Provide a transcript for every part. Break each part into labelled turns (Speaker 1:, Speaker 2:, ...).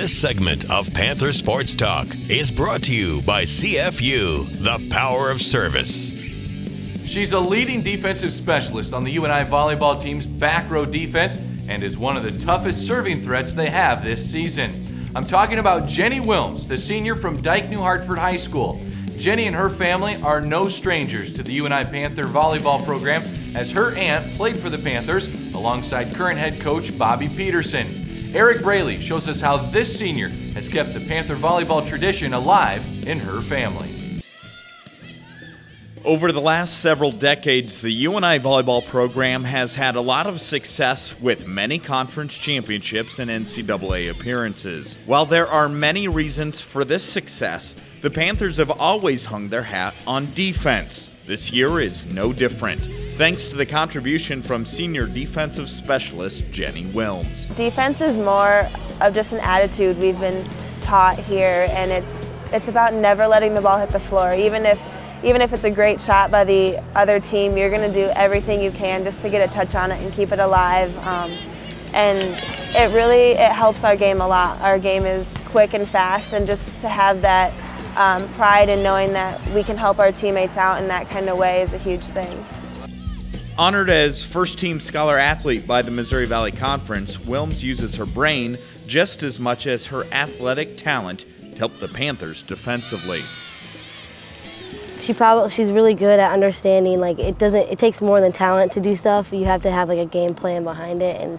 Speaker 1: This segment of Panther Sports Talk is brought to you by CFU, the power of service.
Speaker 2: She's a leading defensive specialist on the UNI volleyball team's back row defense and is one of the toughest serving threats they have this season. I'm talking about Jenny Willms, the senior from Dike New Hartford High School. Jenny and her family are no strangers to the UNI Panther volleyball program, as her aunt played for the Panthers alongside current head coach Bobby Peterson. Eric Braley shows us how this senior has kept the Panther volleyball tradition alive in her family.
Speaker 3: Over the last several decades, the UNI volleyball program has had a lot of success with many conference championships and NCAA appearances. While there are many reasons for this success, the Panthers have always hung their hat on defense. This year is no different, thanks to the contribution from senior defensive specialist Jenny Willms.
Speaker 4: Defense is more of just an attitude we've been taught here, and it's about never letting the ball hit the floor. Even if it's a great shot by the other team, you're going to do everything you can just to get a touch on it and keep it alive. And it helps our game a lot. Our game is quick and fast, and just to have that pride in knowing that we can help our teammates out in that kind of way is a huge thing.
Speaker 3: Honored as first-team scholar athlete by the Missouri Valley Conference, Willms uses her brain just as much as her athletic talent to help the Panthers defensively.
Speaker 5: She's really good at understanding, like, it takes more than talent to do stuff. You have to have like a game plan behind it, and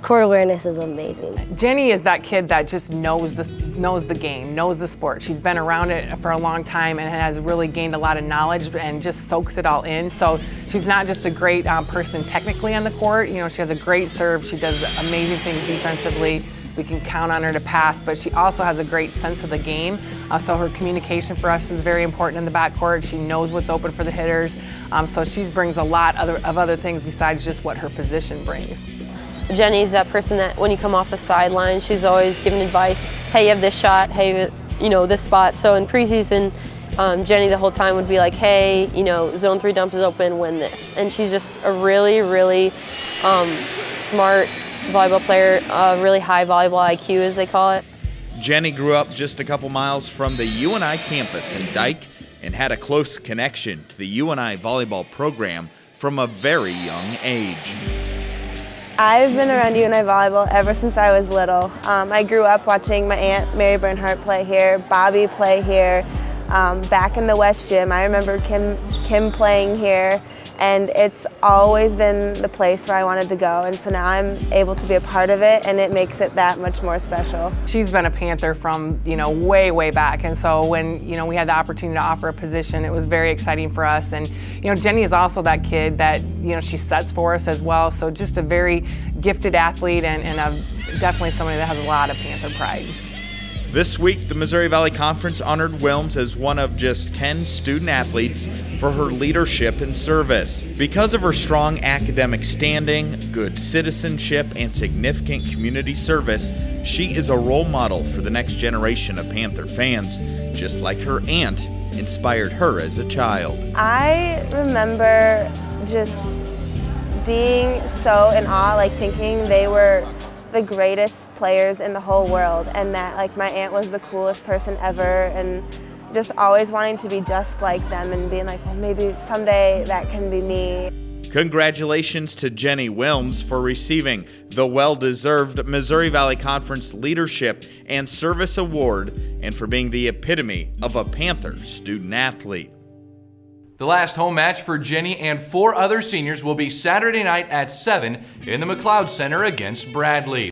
Speaker 5: court awareness is amazing.
Speaker 6: Jenny is that kid that just knows the game, knows the sport. She's been around it for a long time and has really gained a lot of knowledge and just soaks it all in. So she's not just a great person technically on the court. You know, she has a great serve. She does amazing things defensively. We can count on her to pass, but she also has a great sense of the game. So her communication for us is very important in the backcourt. She knows what's open for the hitters. So she brings a lot of other things besides just what her position brings.
Speaker 7: Jenny's that person that when you come off the sideline, she's always giving advice. Hey, you have this shot. Hey, you know, this spot. So in preseason, Jenny the whole time would be like, hey, you know, zone 3 dump is open, win this. And she's just a really, really smart volleyball player, really high volleyball IQ, as they call it.
Speaker 3: Jenny grew up just a couple miles from the UNI campus in Dike and had a close connection to the UNI volleyball program from a very young age.
Speaker 4: I've been around UNI volleyball ever since I was little. I grew up watching my aunt Mary Bernhardt play here, Bobby play here, back in the West Gym. I remember Kim playing here, and it's always been the place where I wanted to go, and so now I'm able to be a part of it, and it makes it that much more special.
Speaker 6: She's been a Panther from, you know, way back, and so when, you know, we had the opportunity to offer a position, it was very exciting for us. And, you know, Jenny is also that kid that, you know, she sets for us as well, so just a very gifted athlete and definitely somebody that has a lot of Panther pride.
Speaker 3: This week, the Missouri Valley Conference honored Willms as one of just 10 student athletes for her leadership and service. Because of her strong academic standing, good citizenship, and significant community service, she is a role model for the next generation of Panther fans, just like her aunt inspired her as a child.
Speaker 4: I remember just being so in awe, like thinking they were the greatest players in the whole world, and that like my aunt was the coolest person ever, and just always wanting to be just like them and being like, well, maybe someday that can be me.
Speaker 3: Congratulations to Jenny Willms for receiving the well-deserved Missouri Valley Conference Leadership and Service Award, and for being the epitome of a Panther student athlete.
Speaker 2: The last home match for Jenny and 4 other seniors will be Saturday night at 7 in the McLeod Center against Bradley.